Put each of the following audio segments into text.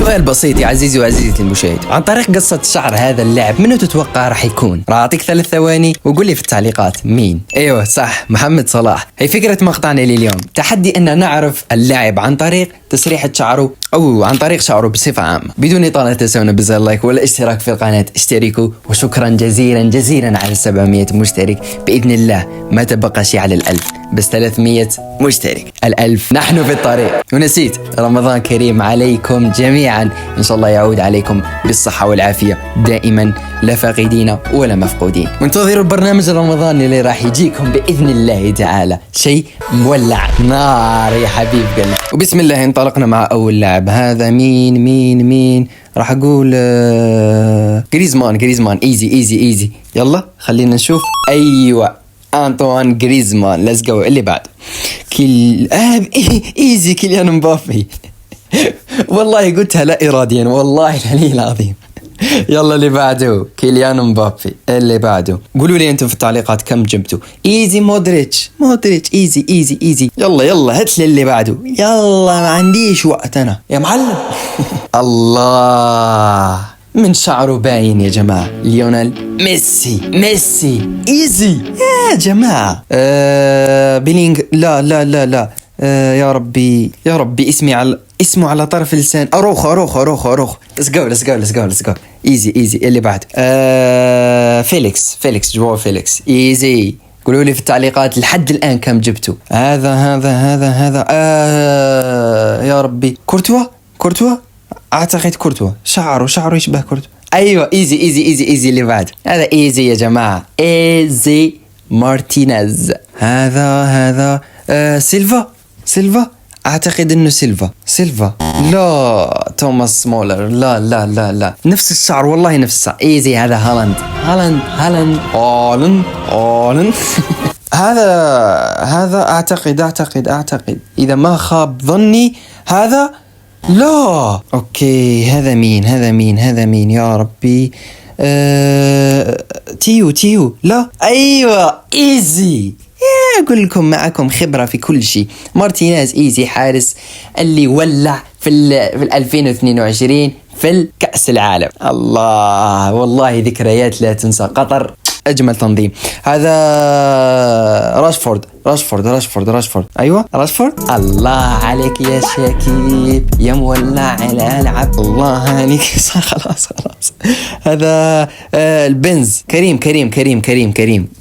سؤال بسيط يا عزيزي وعزيزتي المشاهد، عن طريق قصة شعر هذا اللاعب منو تتوقع راح يكون؟ راح أعطيك 3 ثواني وقول لي في التعليقات مين. ايوه صح، محمد صلاح. هي فكرة مقطعنا لليوم، تحدي ان نعرف اللاعب عن طريق تسريحة شعره او عن طريق شعره بصفة عامة. بدون إطالة تنسونا بزر اللايك والاشتراك في القناة، اشتركوا. وشكرا جزيلا جزيلا على 700 مشترك، بإذن الله ما تبقى شيء على 1000، بس 300 مشترك. 1000 نحن في الطريق. ونسيت، رمضان كريم عليكم جميعا، إن شاء الله يعود عليكم بالصحة والعافية دائما، لا فاقدين ولا مفقودين. وانتظروا البرنامج الرمضاني اللي راح يجيكم بإذن الله تعالى، شيء مولع نار يا حبيب قلبي. وبسم الله انطلقنا مع أول لاعب. هذا مين راح أقول جريزمان. ايزي. يلا خلينا نشوف. أيوة أنطوان جريزمان. ليتس جو. اللي بعد ايزي كيليان مبابي. والله قلتها لا إراديا، والله العلي العظيم. يلا اللي بعده كيليان مبابي. اللي بعده قولوا لي انتم في التعليقات كم جبتوا. ايزي مودريتش. ايزي. يلا هات لي اللي بعده. يلا ما عنديش وقت انا يا معلم. الله، من شعره باين يا جماعة. ليونيل ميسي. ايزي يا جماعة. بيلينج. لا. يا ربي اسمه على طرف اللسان. اروخ. Let's go. ايزي. اللي بعد فيليكس جواو فيليكس. ايزي. قولوا لي في التعليقات لحد الآن كم جبتوا. هذا يا ربي كورتوا. اعتقد كورتوا. شعره يشبه كورتوا. ايوه ايزي. اللي بعد هذا ايزي يا جماعة. ايزي مارتينيز. هذا سيلفا. اعتقد انه سيلفا. لا توماس مولر. لا نفس الشعر، والله نفس الشعر. ايزي. هذا هالاند. هذا اعتقد اذا ما خاب ظني هذا. لا اوكي، هذا مين يا ربي. تيو. لا ايوه ايزي. أقول لكم معكم خبرة في كل شيء. مارتينيز ايزي، حارس اللي ولع في 2022 في الكأس العالم. الله والله ذكريات لا تنسى. قطر أجمل تنظيم. هذا راشفورد. أيوة راشفورد. الله عليك يا شكيب يا مولع الألعاب. الله عليك. خلاص. هذا البنز.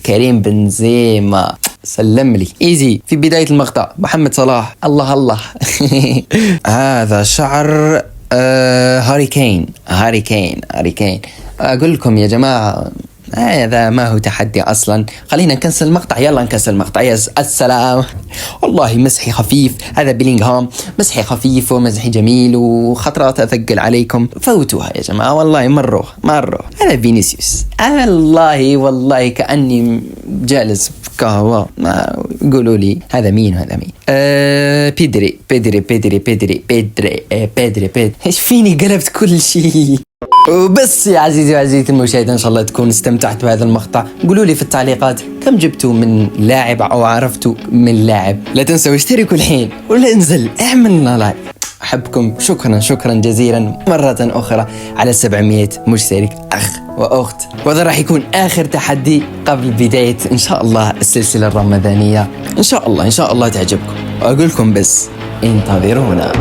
كريم بنزيما. سلم لي. ايزي. في بداية المقطع محمد صلاح. الله. هذا شعر هاري كين. أقول لكم يا جماعة هذا ما هو تحدي أصلا. خلينا نكنسل المقطع. يلا نكنسل المقطع. يا السلام. والله مسحي خفيف. هذا بيلينغهام. مسحي خفيف ومسحي جميل، وخطرات أثقل عليكم. فوتوها يا جماعة والله. مروا. هذا فينيسيوس. والله كأني جالس في قهوة. ما قولوا لي هذا مين. بيدري. ايش فيني قلبت كل شيء. وبس يا عزيزي وعزيزتي المشاهد، ان شاء الله تكون استمتعت بهذا المقطع. قولوا لي في التعليقات كم جبتوا من لاعب او عرفتوا من لاعب. لا تنسوا اشتركوا الحين ولا انزل اعملنا لايك. احبكم. شكرا جزيلا مرة اخرى على 700 مشترك اخ واخت. وهذا راح يكون اخر تحدي قبل بداية ان شاء الله السلسلة الرمضانية. ان شاء الله تعجبكم. واقول لكم بس انتظرونا.